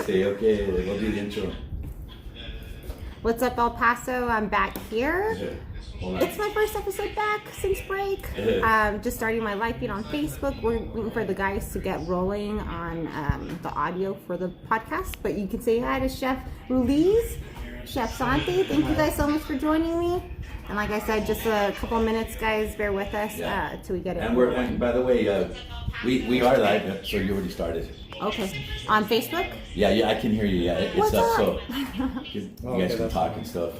Okay, we'll do the intro. What's up, El Paso? I'm back here. It's my first episode back since break. Just starting my live feed on Facebook. We're waiting for the guys to get rolling on the audio for the podcast. But you can say hi to Chef Rulis, Chef Santi. Thank you guys so much for joining me. And like I said, just a couple minutes, guys. Bear with us till we get it. And we're, by the way, we are live, so you already started. Okay. On Facebook? Yeah, I can hear you. Yeah, it's up. So you guys can talk and stuff.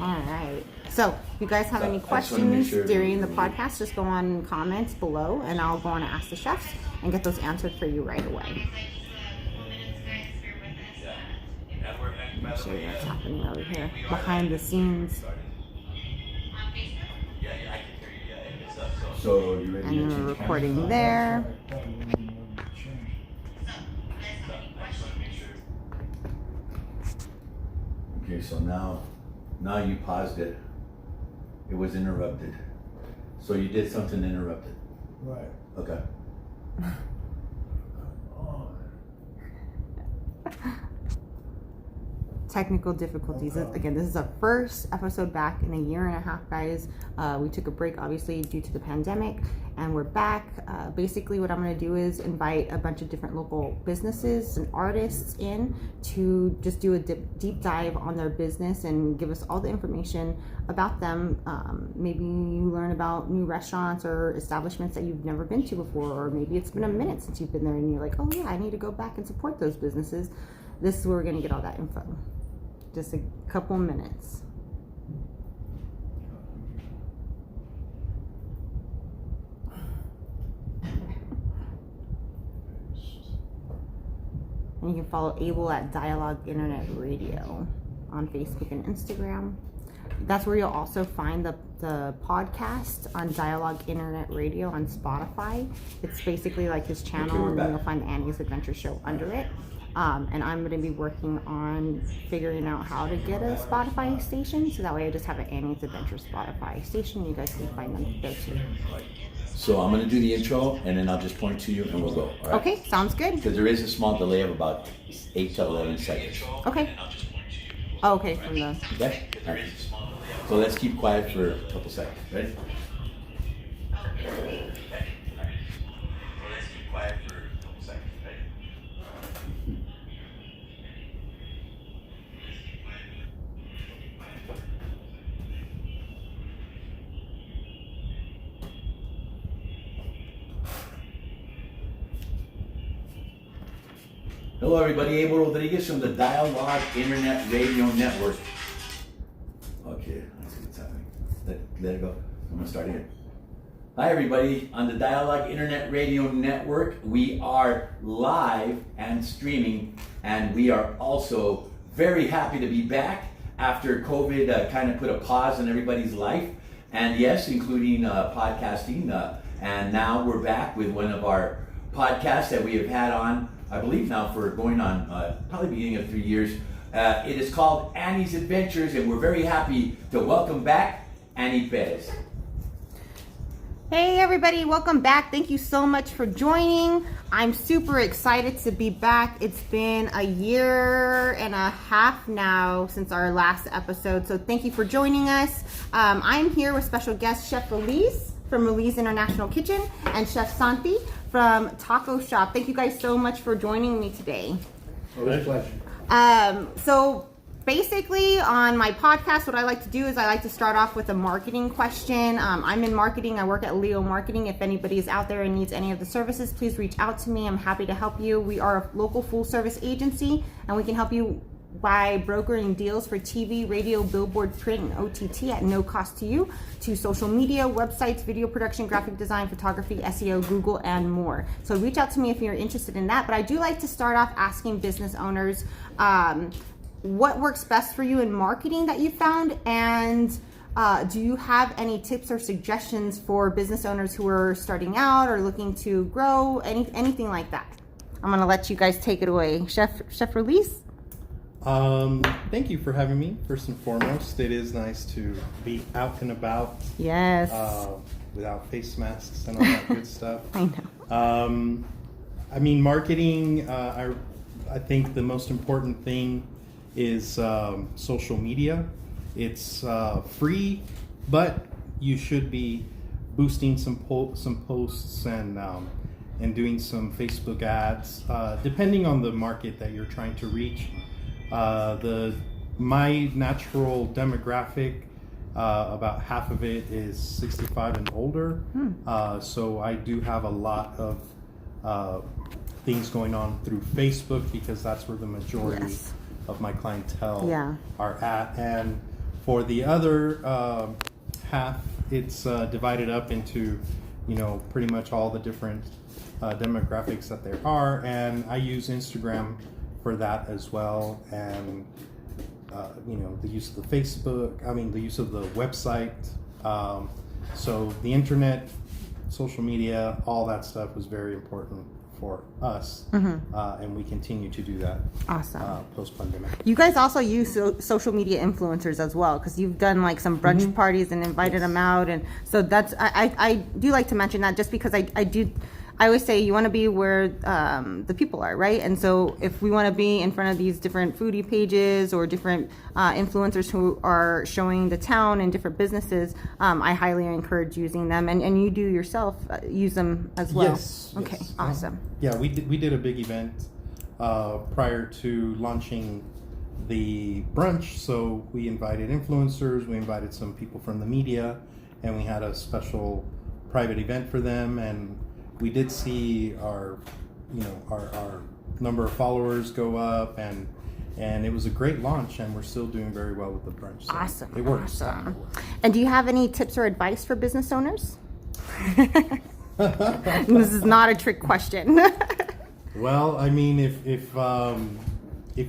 All right. So, if you guys have any questions during the podcast, just go on comments below, and I'll go on and ask the chefs and get those answered for you right away. I'll show you what's happening over here behind the scenes. So you ready? And we're recording there. Okay, so now you paused it. It was interrupted. So you did something interrupted. Right. Okay. Technical difficulties. Again, this is our first episode back in a year and a half, guys. We took a break, obviously, due to the pandemic, and we're back. Basically, what I'm going to do is invite a bunch of different local businesses and artists in to just do a deep dive on their business and give us all the information about them. Maybe you learn about new restaurants or establishments that you've never been to before, or maybe it's been a minute since you've been there and you're like, oh yeah, I need to go back and support those businesses. This is where we're going to get all that info. Just a couple minutes. And you can follow Abel at Dialogue Internet Radio on Facebook and Instagram. That's where you'll also find the podcast on Dialogue Internet Radio on Spotify. It's basically like his channel, and then you'll find the Annie's Adventure Show under it. And I'm going to be working on figuring out how to get a Spotify station, so that way I just have an Annie's Adventure Spotify station. You guys can find them there too. So I'm going to do the intro, and then I'll just point to you, and we'll go. All right? Okay, sounds good. Because there is a small delay of about 8 to 11 seconds. Okay. Oh, okay, from the... Okay? All right. So let's keep quiet for a couple seconds. Ready? Hello everybody, Abel Rodriguez from the Dialogue Internet Radio Network. Okay, let's see what's happening. Let it go. I'm gonna start again. Hi everybody, on the Dialogue Internet Radio Network, we are live and streaming, and we are also very happy to be back after COVID kind of put a pause in everybody's life, and yes, including podcasting, and now we're back with one of our podcasts that we have had on, I believe now for going on probably beginning of 3 years. It is called Annie's Adventures, and we're very happy to welcome back Annie Perez. Hey everybody, welcome back. Thank you so much for joining. I'm super excited to be back. It's been a year and a half now since our last episode, so thank you for joining us. I'm here with special guest Chef Rulis from Rulis International Kitchen and Chef Santi from Taco Shop. Thank you guys so much for joining me today. Always a pleasure. So basically on my podcast, what I like to do is I like to start off with a marketing question. I'm in marketing. I work at Leo Marketing. If anybody is out there and needs any of the services, please reach out to me. I'm happy to help you. We are a local full service agency, and we can help you by brokering deals for TV, radio, billboard, print, and OTT at no cost to you, to social media, websites, video production, graphic design, photography, SEO, Google, and more. So reach out to me if you're interested in that. But I do like to start off asking business owners what works best for you in marketing that you found, and do you have any tips or suggestions for business owners who are starting out or looking to grow, anything like that? I'm gonna let you guys take it away. Chef Rulis? Thank you for having me. First and foremost, it is nice to be out and about. Yes. Without face masks and all that good stuff. I know. I mean, marketing, I I think the most important thing is social media. It's free, but you should be boosting some posts and doing some Facebook ads, depending on the market that you're trying to reach. My natural demographic, about half of it is 65 and older. So I do have a lot of things going on through Facebook because that's where the majority Yes. of my clientele Yeah. are at. And for the other half, it's divided up into, pretty much all the different demographics that there are. And I use Instagram for that as well. And the use of the the use of the website. So the internet, social media, all that stuff was very important for us. And we continue to do that. Awesome. Post-pandemic. You guys also use social media influencers as well, because you've done like some brunch parties and invited them out, and so that's I do like to mention that just because I always say you want to be where the people are, right? And so if we want to be in front of these different foodie pages or different influencers who are showing the town and different businesses, I highly encourage using them. And you do yourself use them as well. Yes. Okay, yes. awesome. Yeah, we did a big event prior to launching the brunch. So we invited influencers, we invited some people from the media, and we had a special private event for them. And we did see our number of followers go up, and it was a great launch, and we're still doing very well with the brunch. So Awesome. It works. Awesome. And do you have any tips or advice for business owners? This is not a trick question. Well, I mean, if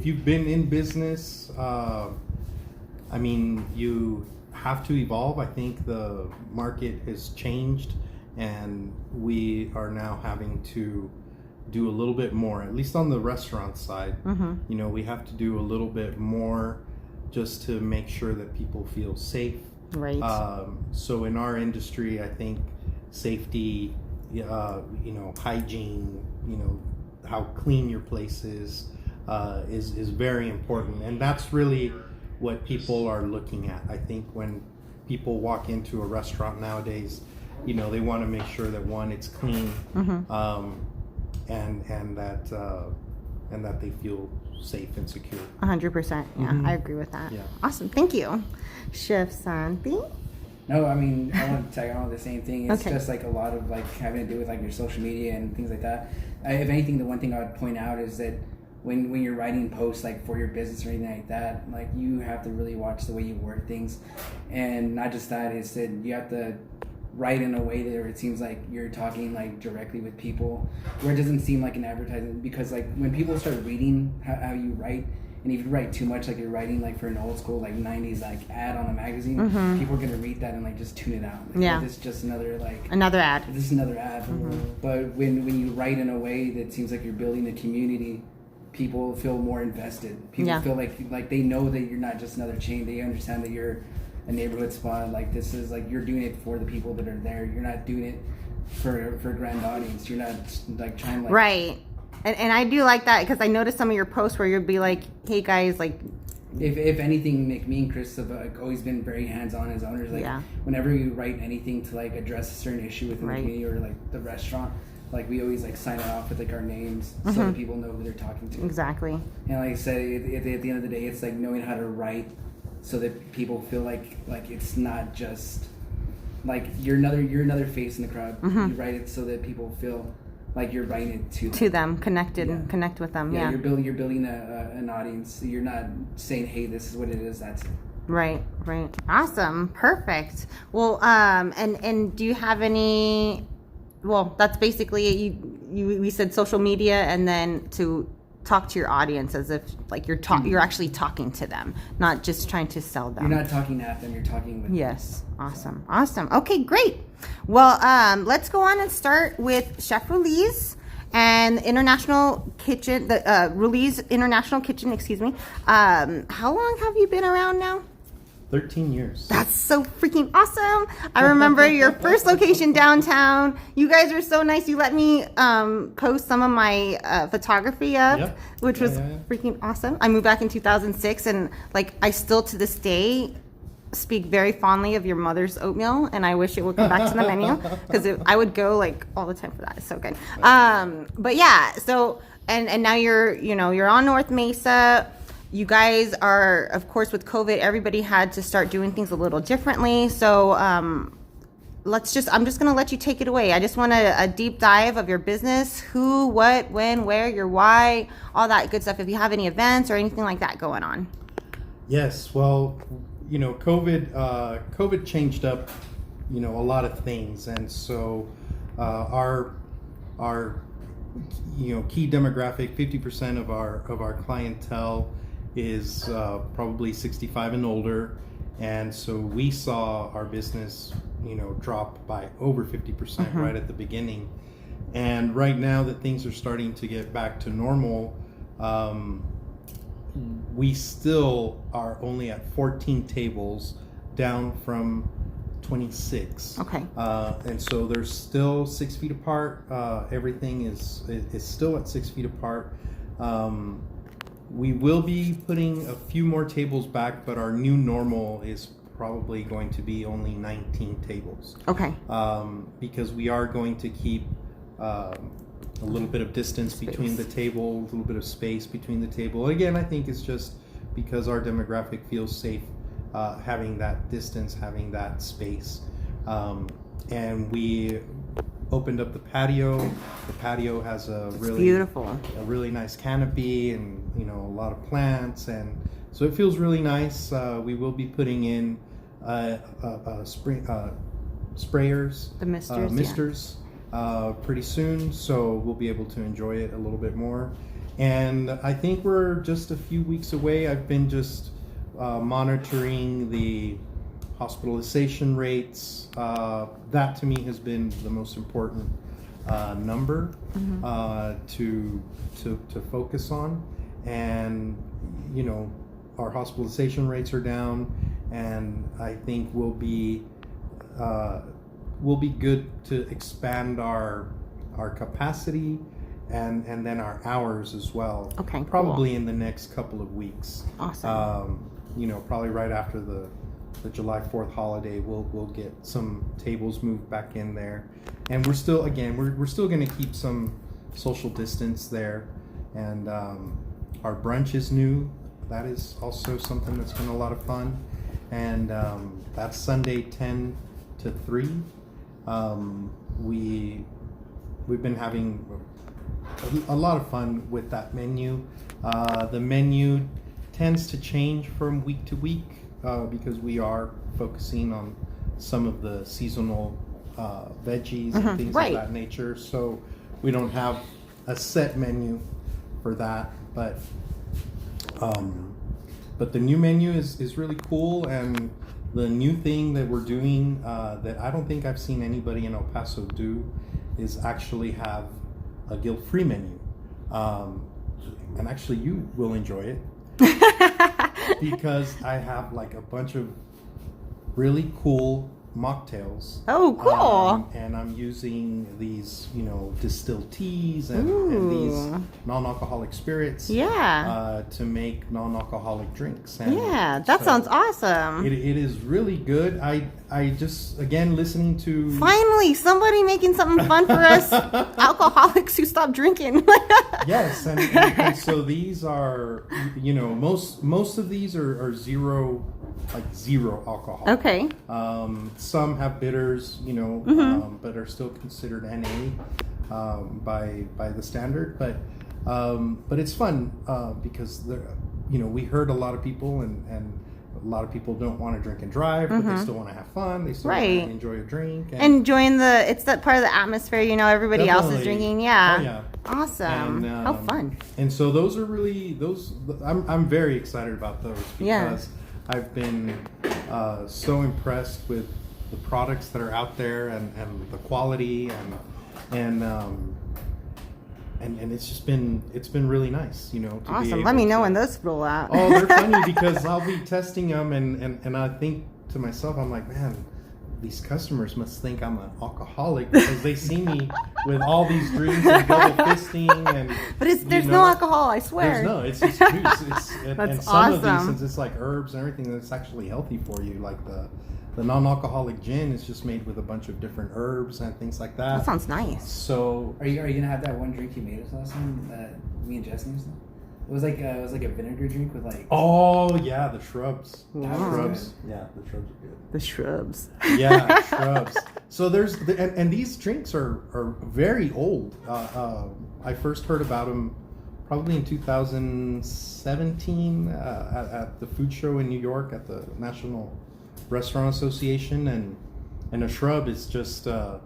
you've been in business, you have to evolve. I think the market has changed, and we are now having to do a little bit more, at least on the restaurant side. We have to do a little bit more just to make sure that people feel safe. Right. So in our industry, I think safety, hygiene, how clean your place is very important. And that's really what people are looking at. I think when people walk into a restaurant nowadays, they want to make sure that one, it's clean, and that they feel safe and secure. 100%. Yeah, I agree with that. Yeah. Awesome. Thank you, Chef Santi. No, I mean, I want to tag on with the same thing. It's Okay. just like a lot of like having to do with like your social media and things like that. If anything, the one thing I would point out is that when you're writing posts like for your business or anything like that, like you have to really watch the way you word things, and not just that, it's that you have to write in a way that it seems like you're talking like directly with people, where it doesn't seem like an advertisement. Because like when people start reading how you write, and if you write too much, like you're writing like for an old school like 90s like ad on a magazine, people are gonna read that and like just tune it out. Like, Yeah. it's just another Another ad. this is another ad. But when you write in a way that seems like you're building a community, people feel more invested. People Yeah. feel like they know that you're not just another chain. They understand that you're a neighborhood spot. Like this is like you're doing it for the people that are there. You're not doing it for a grand audience. You're not like trying to like Right. And I do like that, because I noticed some of your posts where you'll be like, hey guys, like, If anything, like me and Chris have like always been very hands-on as owners. Like Yeah. whenever we write anything to like address a certain issue within Right. the community or like the restaurant, like we always like sign it off with like our names so that people know who they're talking to. exactly. And like I said, at the end of the day, it's like knowing how to write so that people feel like it's not just like you're another face in the crowd. You write it so that people feel like you're writing it to them. Connected, Yeah. connect with them. Yeah. You're building an audience. You're not saying, hey, this is what it is. That's it. Right. Awesome. Perfect. Well, and do you have any? Well, that's basically it. We said social media, and then to talk to your audience as if like you're actually talking to them, not just trying to sell them. You're not talking at them. You're talking with them. Yes. Awesome. Okay, great. Well, let's go on and start with Chef Rulis and International Kitchen, the Rulis International Kitchen, excuse me. How long have you been around now? 13 years. That's so freaking awesome. I remember your first location downtown. You guys are so nice. You let me post some of my photography up, Yep. which was freaking awesome. I moved back in 2006, and like I still to this day speak very fondly of your mother's oatmeal, and I wish it would come back to the menu because I would go like all the time for that. It's so good. But yeah, so and now you're on North Mesa. You guys are, of course, with COVID, everybody had to start doing things a little differently. So I'm just going to let you take it away. I just want a deep dive of your business, who, what, when, where, your why, all that good stuff. If you have any events or anything like that going on. Yes, well, COVID changed up, a lot of things, and so our key demographic, 50% of our clientele is probably 65 and older, and so we saw our business drop by over 50% right at the beginning. And right now that things are starting to get back to normal, we still are only at 14 tables, down from 26. Okay. And so they're still 6 feet apart. Everything is still at 6 feet apart. We will be putting a few more tables back, but our new normal is probably going to be only 19 tables. Okay. Because we are going to keep a little bit of distance between the table, a little bit of space between the table. Again, I think it's just because our demographic feels safe having that distance, having that space. And we opened up the patio. The patio has a really nice canopy, and a lot of plants, and so it feels really nice. We will be putting in sprayers, the misters, pretty soon, so we'll be able to enjoy it a little bit more. And I think we're just a few weeks away. I've been just monitoring the hospitalization rates. That to me has been the most important number to focus on. And our hospitalization rates are down, and I think we'll be good to expand our capacity and then our hours as well. Okay, probably cool. in the next couple of weeks. Awesome. Probably right after the July 4th holiday, we'll get some tables moved back in there, and we're still going to keep some social distance there. And our brunch is new. That is also something that's been a lot of fun, and that's Sunday 10 to 3. We've been having a lot of fun with that menu. The menu tends to change from week to week because we are focusing on some of the seasonal veggies and things of that nature. So we don't have a set menu for that, but the new menu is really cool. And the new thing that we're doing that I don't think I've seen anybody in El Paso do is actually have a guilt-free menu. And actually you will enjoy it because I have like a bunch of really cool mocktails. Oh, cool. And I'm using these, distilled teas and these non-alcoholic spirits to make non-alcoholic drinks. And that sounds awesome. It is really good. I just, again, listening to... Finally, somebody making something fun for us alcoholics who stop drinking. Yes, and so these are, most of these are zero alcohol. Okay. Some have bitters, but are still considered NA by the standard. But it's fun because we heard a lot of people, and a lot of people don't want to drink and drive, but they still want to have fun. They still want to enjoy a drink. And enjoying it's that part of the atmosphere, everybody else is drinking. Yeah. Oh, yeah. Awesome. How fun. And so those are really, I'm very excited about those because I've been so impressed with the products that are out there and the quality and and it's been really nice, to be Awesome. able Let me know to- when those roll out. Oh, they're funny because I'll be testing them, and I think to myself, I'm like, man, these customers must think I'm an alcoholic because they see me with all these drinks and double fisting and. But there's no alcohol, I swear. It's just juice. And That's some of these, awesome. since it's like herbs and everything, that's actually healthy for you. Like the non-alcoholic gin is just made with a bunch of different herbs and things like that. That sounds nice. So Are you gonna have that one drink you made us last time? Me and Jesse or something? It was like a vinegar drink with like. oh yeah, the shrubs. Wow. Shrubs. Yeah, the shrubs are good. The shrubs. Yeah, shrubs. So and these drinks are very old. I first heard about them probably in 2017 at the food show in New York at the National Restaurant Association, and a shrub is just a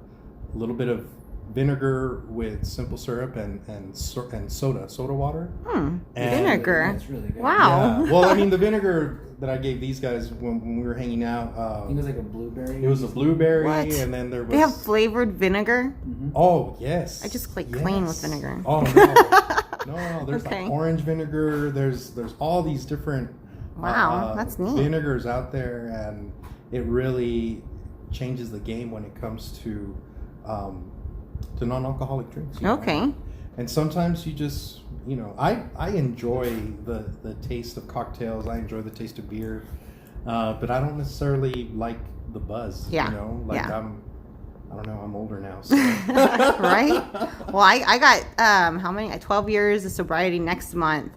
little bit of vinegar with simple syrup and soda water. And Vinegar. That's really good. Wow. Yeah. Well, I mean, the vinegar that I gave these guys when we were hanging out, I think it was like a blueberry. it was a blueberry, What? and then there was. They have flavored vinegar. Oh yes. I just like clean with Yes. vinegar. Oh no. There's Okay. like orange vinegar. There's all these different. Wow, that's neat. Vinegars out there, and it really changes the game when it comes to non-alcoholic drinks. Okay. And sometimes you just, I enjoy the taste of cocktails. I enjoy the taste of beer, but I don't necessarily like the buzz. Yeah. Like Yeah. I don't know. I'm older now. So. Right? Well, I got how many? 12 years of sobriety next month.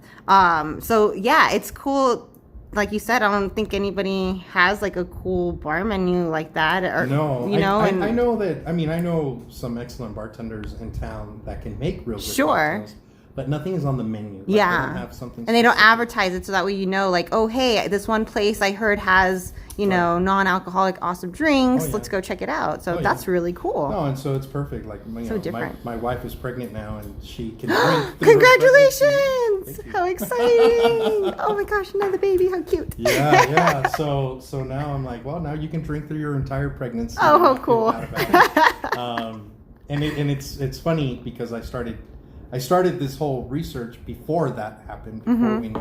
So yeah, it's cool. Like you said, I don't think anybody has like a cool bar menu like that, or No, I know that. I mean, I know some excellent bartenders in town that can make real good Sure. cocktails, but nothing is on the menu. Like, Yeah. they don't have something, and they don't specific. advertise it so that way like, oh hey, this one place I heard has non-alcoholic awesome drinks. Oh, yeah. Let's go check it out. So Oh, yeah. that's really cool. No, and so it's perfect. Like So different. My wife is pregnant now, and she can drink. through her Congratulations! pregnancy. Thank you. How exciting! Oh my gosh, another baby! How cute! Yeah. So now I'm like, well, now you can drink through your entire pregnancy. Oh, and not feel cool. bad about it. And it's funny because I started this whole research before that happened, before we knew,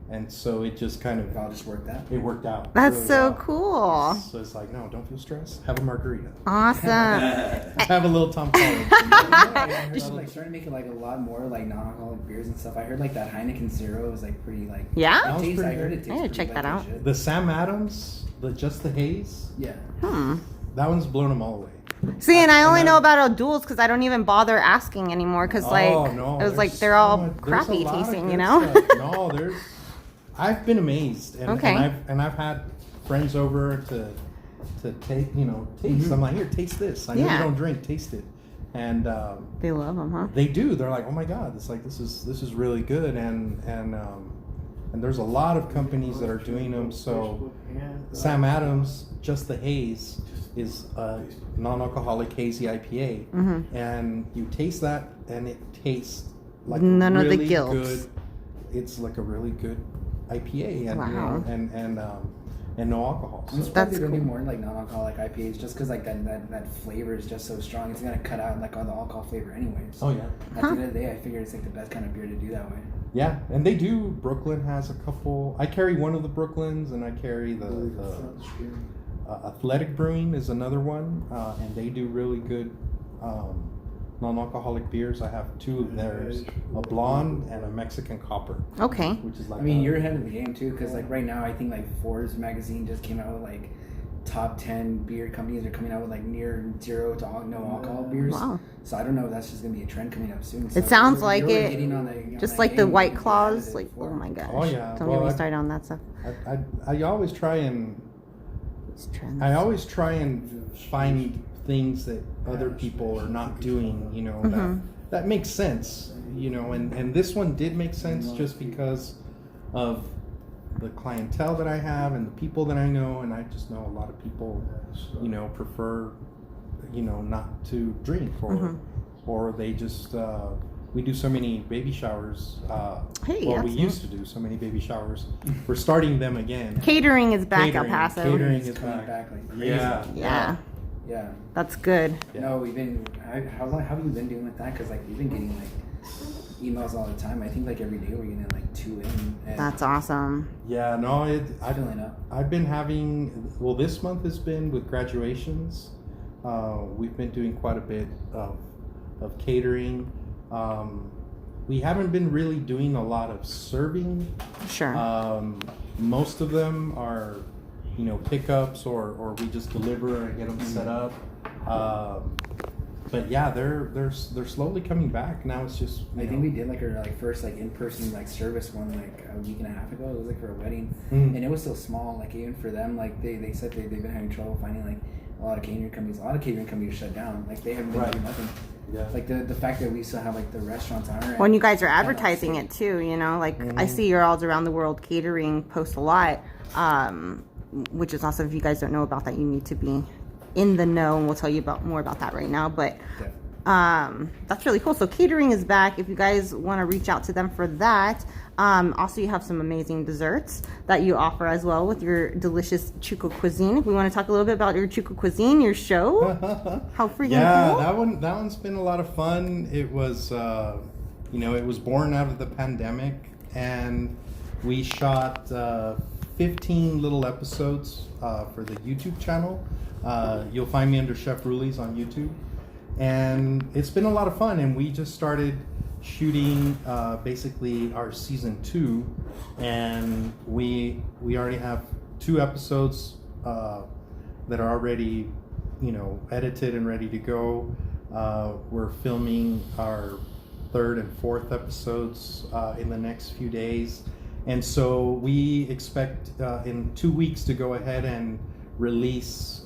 and so it just kind of It all just worked out. it worked out. That's really so well. cool. So it's like, no, don't feel stressed. Have a margarita. Awesome. Have a little Tom Collins. I heard like started making like a lot more like non-alcoholic beers and stuff. I heard like that Heineken Zero is like pretty like. Yeah? That was I pretty heard good. it tastes I gotta pretty, check like, that out. legit. The Sam Adams, just the haze. Yeah. That one's blown them all away. See, and I only know about O'Doul's because I don't even bother asking anymore because it was like they're all crappy tasting, No, I've been amazed, and, Okay. and I've had friends over to take, taste. I'm like, here, taste this. I know Yeah. you don't drink, taste it, and They love them, huh? they do. They're like, oh my god, it's like this is really good, and there's a lot of companies that are doing them. So Sam Adams, Just the Haze, is a non-alcoholic hazy IPA, and you taste that, and it tastes like None of really the guilt. good. It's like a really good IPA, and Wow. and no alcohol. I'm So. surprised That's they're gonna do cool. more like non-alcoholic IPAs just because like that flavor is just so strong. It's gonna cut out like all the alcohol flavor anyways. Oh yeah, At the end of the day, I figured it's like the best kind of beer to do that way. yeah, and they do. Brooklyn has a couple. I carry one of the Brooklyns, and I carry the Athletic Brewing is another one, and they do really good non-alcoholic beers. I have two of theirs, a blonde and a Mexican copper, Okay. which is like. I mean, you're ahead of the game too, because like right now, I think like Forbes magazine just came out with like top 10 beer companies are coming out with like near zero to no alcohol beers. Wow. So I don't know if that's just gonna be a trend coming up soon. So It sounds you're like really it. hitting on on Just that like the game White you're Claws. ahead Like, of it oh my gosh. Oh, yeah. Don't Well, get me I- started on that stuff. I always try and It's trends. find things that other people are not doing, that makes sense, and this one did make sense just because of the clientele that I have and the people that I know, and I just know a lot of people, prefer, not to drink or they just, we do so many baby showers. Hey, we that's used to do so many baby showers. We're starting them again. Catering is back at Catering- Paso. catering It's is coming back. back like crazy. Yeah. Yeah. That's good. Yeah. No, we've been. How long have you been doing with that? Because like we've been getting like emails all the time. I think like every day we're getting like 2 in. And That's awesome. Yeah, no, filling up. I've been having, well, this month has been with graduations. We've been doing quite a bit of catering. We haven't been really doing a lot of serving. Sure. Most of them are, pickups or we just deliver and get them set up. But yeah, they're slowly coming back. Now it's just. I think we did like our first in-person service one a week and a half ago. It was for a wedding, and it was so small. Like even for them, they said they've been having trouble finding a lot of catering companies. A lot of catering companies shut down. They haven't been doing nothing. Yeah. The fact that we still have the restaurants on our end. When you guys are advertising it too, I see your All Around the World Catering post a lot, which is also, if you guys don't know about that, you need to be in the know, and we'll tell you more about that right now. But that's really cool. So catering is back. If you guys want to reach out to them for that. Also, you have some amazing desserts that you offer as well with your delicious Chuco cuisine. We want to talk a little bit about your Chuco cuisine, your show. How freaking cool! that one's been a lot of fun. It was, it was born out of the pandemic, and we shot 15 little episodes for the YouTube channel. You'll find me under Chef Rulis on YouTube, and it's been a lot of fun. And we just started shooting basically our season 2, and we already have 2 episodes that are already edited and ready to go. We're filming our 3rd and 4th episodes in the next few days, and so we expect in 2 weeks to go ahead and release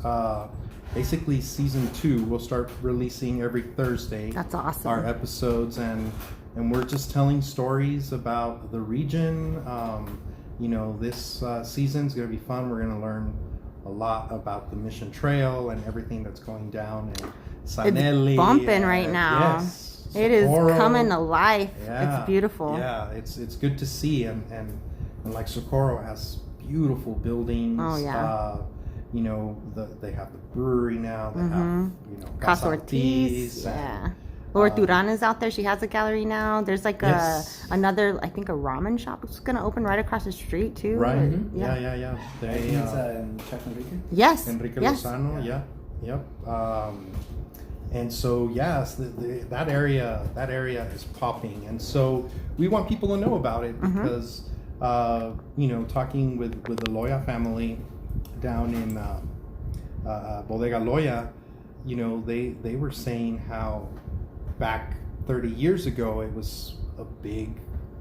basically season 2. We'll start releasing every Thursday. That's awesome. Our episodes, and we're just telling stories about the region. This season's going to be fun. We're going to learn a lot about the Mission Trail and everything that's going down in Sanelli. It's bumping right now. Yes. It is Socorro. coming to life. Yeah. It's beautiful. Yeah, it's good to see, and like Socorro has beautiful buildings. Oh yeah. They have the brewery now. They have, Casa Ortiz. Yeah. Laura Duran is out there. She has a gallery now. There's another, I think, a ramen shop is going to open right across the street too. Right. Mm-hmm. Yeah. It's Chef Enrique. Yes. Enrique yes. Lozano. Yeah. Yep. And so yes, that area is popping, and so we want people to know about it because talking with the Loya family down in Bodega Loya, they were saying how back 30 years ago it was a big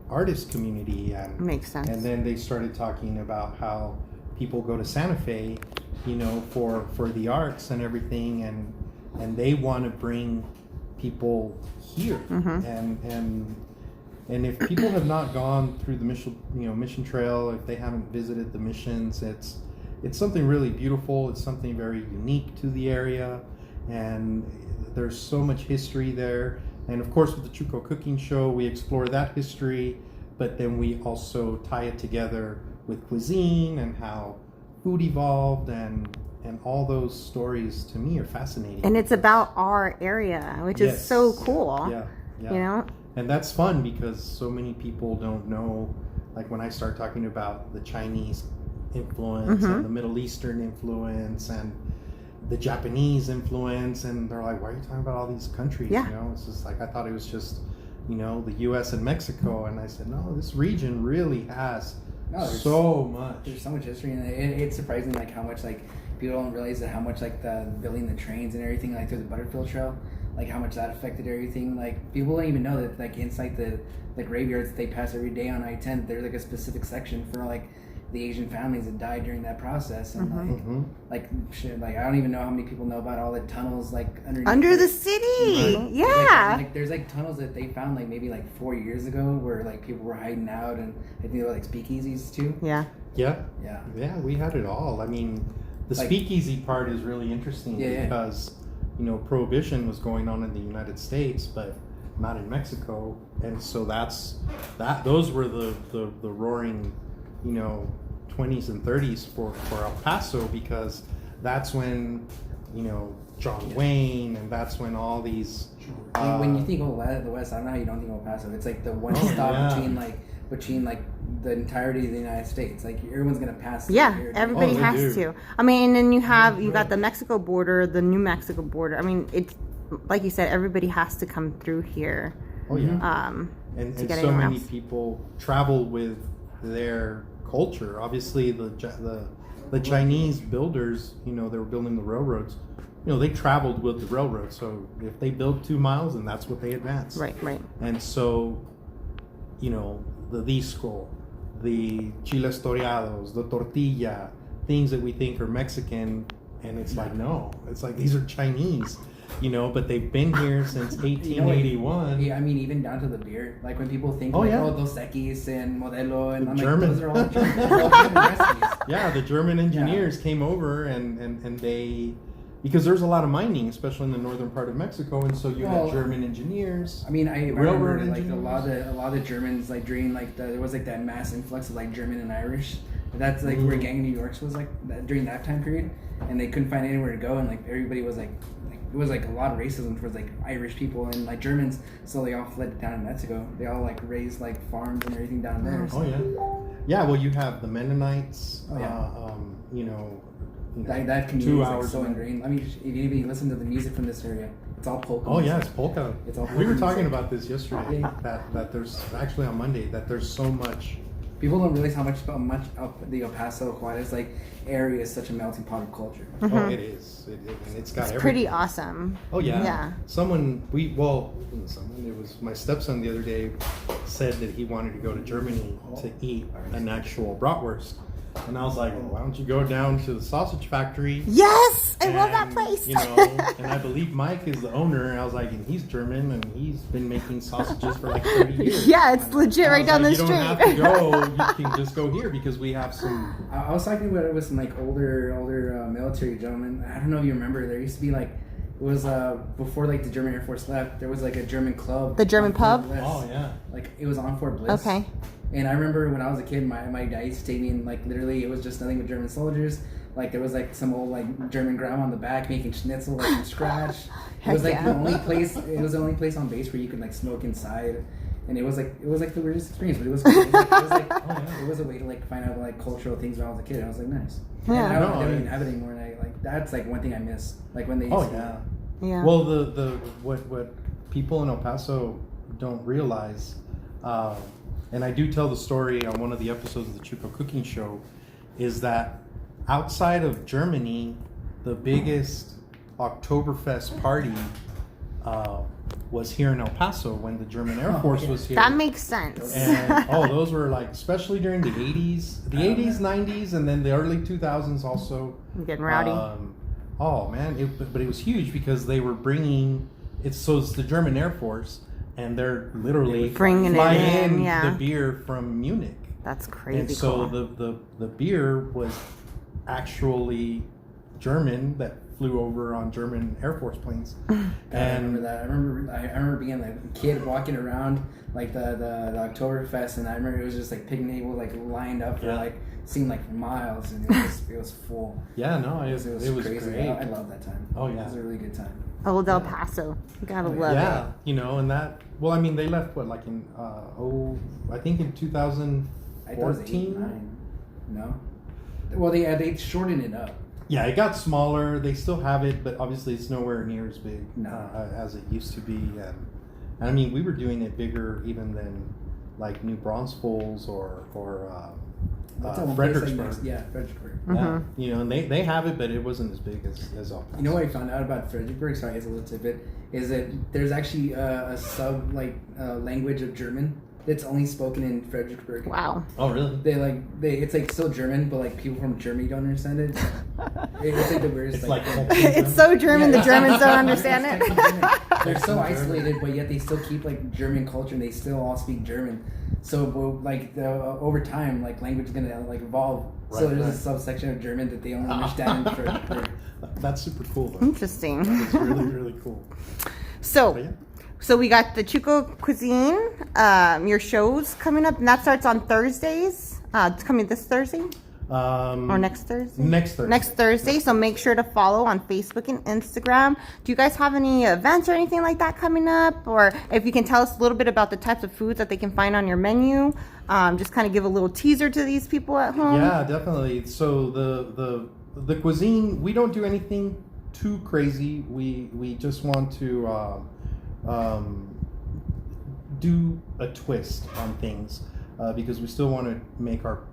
artist community, and makes sense. And then they started talking about how people go to Santa Fe, for the arts and everything, and they want to bring people here, and if people have not gone through the Mission Trail, if they haven't visited the missions, it's something really beautiful. It's something very unique to the area, and there's so much history there. And of course, with the Chuco Cooking Show, we explore that history, but then we also tie it together with cuisine and how food evolved, and all those stories to me are fascinating. And it's about our area, which is so cool. Yeah. And that's fun because so many people don't know, like when I start talking about the Chinese influence and the Middle Eastern influence and the Japanese influence, and they're like, why are you talking about all these countries? It's just like, I thought it was just the US and Mexico, and I said, no, this region really has so much. There's so much history, and it's surprising how much people don't realize how much the building the trains and everything through the Butterfield Trail, how much that affected everything. People don't even know that inside the graveyards that they pass every day on I-10, there's a specific section for the Asian families that died during that process, and I don't even know how many people know about all the tunnels under the city. Yeah, there's tunnels that they found maybe 4 years ago where people were hiding out, and I think they were speakeasies too. Yeah, we had it all. I mean, the speakeasy part is really interesting because prohibition was going on in the United States, but not in Mexico, and so those were the roaring 20s and 30s for El Paso, because that's when John Wayne, and that's when all these. When you think of the West, I don't know how you don't think of El Paso. It's like the one stop between the entirety of the United States. Like everyone's gonna pass through here. Everybody they has do. to. I mean, and then you got the Mexico border, the New Mexico border. I mean, it's like you said, everybody has to come through here. Oh yeah. And so many people travel with their culture. Obviously, the Chinese builders, they were building the railroads. They traveled with the railroad. So if they built 2 miles, then that's what they advanced. Right. And so, the disco, the chiles toreados, the tortilla, things that we think are Mexican, and it's like, no, it's like these are Chinese. But they've been here since 1881. Yeah, I mean, even down to the beer. Like when people think, Dos Equis and Modelo, and I'm German. like, those are all German recipes. Yeah, the German engineers came over and they, because there's a lot of mining, especially in the northern part of Mexico, and so you had German engineers. I mean, I remember like a lot of the Germans, like during like there was like that mass influx of like German and Irish. That's like where Gang of New York's was like during that time period, and they couldn't find anywhere to go, and like everybody was like it was like a lot of racism towards like Irish people, and like Germans slowly all fled down to Mexico. They all like raised like farms and everything down there. So. Yeah. Well, you have the Mennonites. That community is like so ingrained. I mean, if you listen to the music from this area, it's all polka. Oh yeah, it's polka. It's all polka. We were talking about this yesterday. That there's actually on Monday that there's so much. People don't realize how much of the El Paso, Juarez area is such a melting pot of culture. Mm-hmm. Oh, it is. It's got everything. Pretty awesome. Oh yeah. Yeah. It was my stepson the other day said that he wanted to go to Germany to eat an actual bratwurst. And I was like, well, why don't you go down to the sausage factory? Yes, I love that place. And I believe Mike is the owner. And I was like, and he's German, and he's been making sausages for like 30 years. Yeah, it's legit right down the street. You don't have to go. You can just go here because we have some. I was talking about it with some like older military gentlemen. I don't know if you remember. There used to be like. It was before like the German Air Force left. There was like a German club. The German pub. Oh yeah. Like it was on Fort Bliss. Okay. And I remember when I was a kid, my dad used to take me and like literally it was just nothing but German soldiers. Like there was like some old like German grandma on the back making schnitzel like from scratch. It was like the only place. It was the only place on base where you could like smoke inside. And it was like the weirdest experience, but it was it was a way to like find out like cultural things when I was a kid. And I was like, nice. Yeah. And I don't even have it anymore. And I like that's like one thing I miss. Like when they used to. Yeah. Well, what people in El Paso don't realize, and I do tell the story on one of the episodes of the Chuco Cooking Show, is that outside of Germany, the biggest Oktoberfest party was here in El Paso when the German Air Force was here. That makes sense. And those were like, especially during the 80s, 90s, and then the early 2000s also. Getting rowdy. Oh man, but it was huge because they were bringing it's the German Air Force, and they're literally bringing flying in the beer from Munich. That's crazy. And so cool. the beer was actually German that flew over on German Air Force planes. And I remember that. I remember being like a kid walking around like the Oktoberfest, and I remember it was just like picnic tables like lined up for like seemed like for miles, and it was full. Yeah, no, it was crazy. great. I love that time. Oh yeah, it was a really good time. Old El Paso, you gotta love it. Yeah, and that. Well, I mean, they left like in I think in 2014. I thought it was 8, 9. No. Well, they shortened it up. Yeah, it got smaller. They still have it, but obviously it's nowhere near as big as it used to be. And I mean, we were doing it bigger even than like New Braunfels or Fredericksburg. Fredericksburg. Mm-hmm. Yeah, and they have it, but it wasn't as big as El Paso. You know what I found out about Fredericksburg? Sorry, it's a little tidbit. Is that there's actually a sub language of German that's only spoken in Fredericksburg. Wow. Oh, really? It's like still German, but like people from Germany don't understand it. It's like the weirdest. It's so German, the Germans don't understand it. They're so isolated, but yet they still keep like German culture, and they still all speak German. So like over time, like language is gonna like evolve. So there's a subsection of German that they only understand in Fredericksburg. That's super cool, though. Interesting. That's really, really cool. So we got the Chuco Cuisine, your show's coming up, and that starts on Thursdays. It's coming this Thursday? Or next Thursday? Next Thursday. Next Thursday. So make sure to follow on Facebook and Instagram. Do you guys have any events or anything like that coming up? Or if you can tell us a little bit about the types of foods that they can find on your menu. Just kind of give a little teaser to these people at home. Yeah, definitely. So the cuisine, we don't do anything too crazy. We just want to do a twist on things because we still want to make our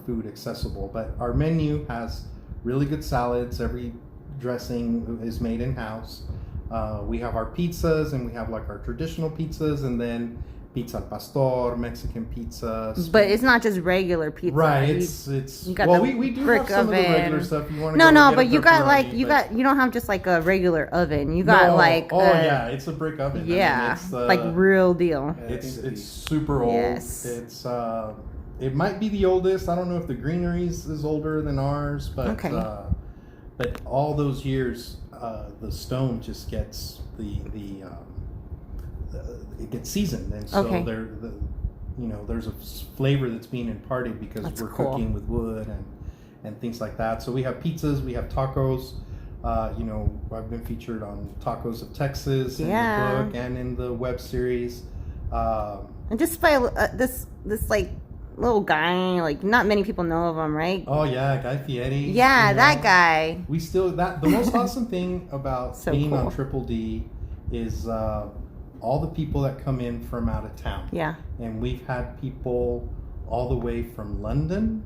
food accessible. But our menu has really good salads. Every dressing is made in-house. We have our pizzas, and we have like our traditional pizzas, and then pizza al pastor, Mexican pizza. But it's not just regular pizza. Right, it's you got well, the we do brick have some oven. of the regular stuff. You want to No, get but a you got like pepperoni, you don't have just like a regular oven. You got like yeah, it's a brick oven. Yeah, I mean, it's, like real deal. it's super old. Yes. It's it might be the oldest. I don't know if the greeneries is older than ours, but Okay. But all those years, the stone just gets it gets seasoned, and so Okay. there's a flavor that's being imparted because That's we're cool. cooking with wood and things like that. So we have pizzas, we have tacos. I've been featured on Tacos of Texas in Yeah. the book and in the web series. And just by this like little guy, like not many people know of him, right? Oh yeah, Guy Fieri. Yeah, you know. that guy. We still the most awesome thing about So being on cool. Triple D is all the people that come in from out of town. Yeah, And we've had people all the way from London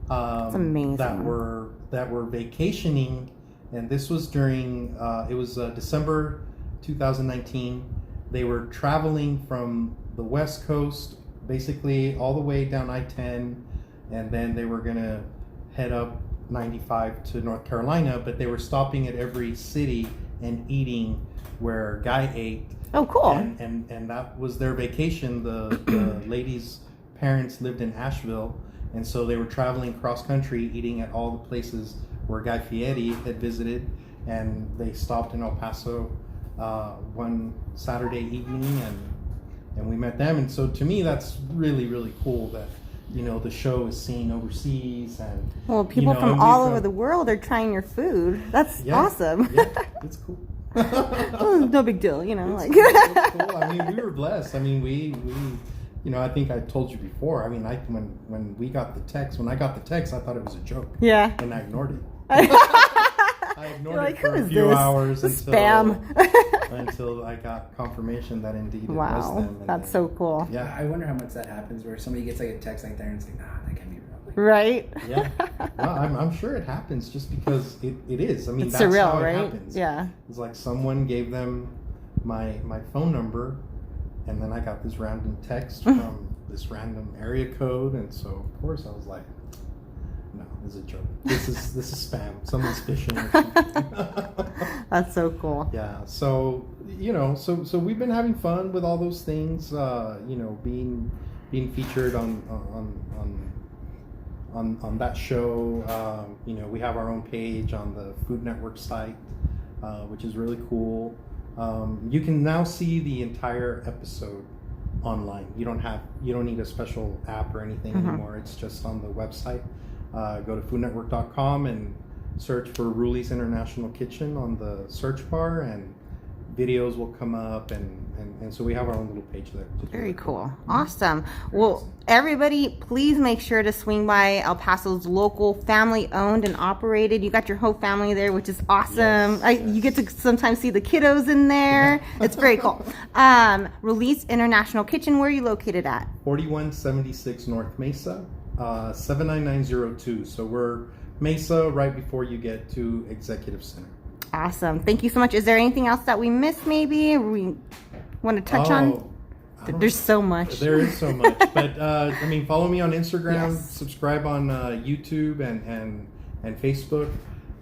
That's amazing. that were vacationing, and this was during it was December 2019. They were traveling from the West Coast, basically all the way down I-10, and then they were gonna head up 95 to North Carolina, but they were stopping at every city and eating where Guy ate. Oh, cool. And that was their vacation. The ladies' parents lived in Asheville, and so they were traveling cross country, eating at all the places where Guy Fieri had visited, and they stopped in El Paso one Saturday evening, and we met them. And so to me, that's really, really cool that the show is seen overseas, and Well, people and from we've all done- over the world are trying your food. That's Yeah, awesome. Yeah, it's cool. Oh, no big deal, like. It's cool. I mean, we were blessed. I mean, we I think I told you before. I mean, when I got the text, I thought it was a joke. Yeah. And I ignored it. I ignored You're it like, for who a is few this? hours until I got confirmation that indeed it was Wow, them. And that's then- so cool. Yeah. I wonder how much that happens where somebody gets like a text like that and it's like, nah, that can't be real. Like, Right? Yeah. Well, I'm sure it happens just because it is. I mean, It's that's surreal, how it right? happens. Yeah. It's like someone gave them my phone number, and then I got this random text from this random area code, and so of course I was like, no, this is a joke. This is spam. Someone's phishing. That's so cool. Yeah. So so we've been having fun with all those things. Being featured on that show. We have our own page on the Food Network site, which is really cool. You can now see the entire episode online. You don't need a special app or anything anymore. It's just on the website. Go to foodnetwork.com and search for Rulis International Kitchen on the search bar, and videos will come up, and so we have our own little page there. Very cool. Awesome. Well, everybody, please make sure to swing by El Paso's local family-owned and operated. You got your whole family there, which is awesome. Yes, You get to sometimes see the kiddos in there. It's very cool. Rulis International Kitchen, where are you located at? 4176 North Mesa, 79902. So we're Mesa right before you get to Executive Center. Awesome. Thank you so much. Is there anything else that we missed maybe we want to touch on? There's so much. There is so much. But follow me on Instagram, Yes. subscribe on YouTube and Facebook,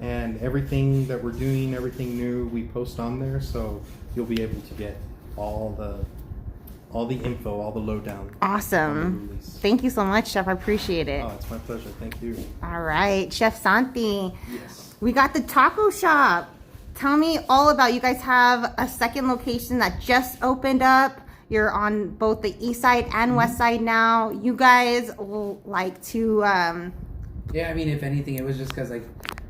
and everything that we're doing, everything new, we post on there, so you'll be able to get all the info, all the lowdown. Awesome. Thank you so much, Chef. I appreciate it. Oh, it's my pleasure. Thank you. All right, Chef Santi. Yes. We got the taco shop. Tell me all about, you guys have a second location that just opened up. You're on both the east side and west side now. You guys like to Yeah, I mean, if anything, it was just because like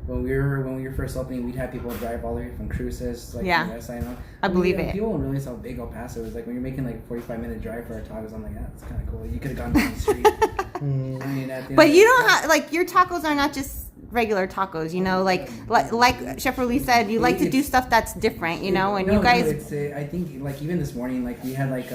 when we were first opening, we'd have people drive all the way from Cruces, like Yeah. from the west side. I believe it. People don't realize how big El Paso is. Like when you're making like 45-minute drive for our tacos, I'm like, yeah, that's kind of cool. You could have gone down the street. I mean, at the end But of you the don't day- have like your tacos are not just regular tacos, you know, like Chef Rulis said, you like to do stuff that's different, you know, and you guys it's, I think like even this morning, like we had like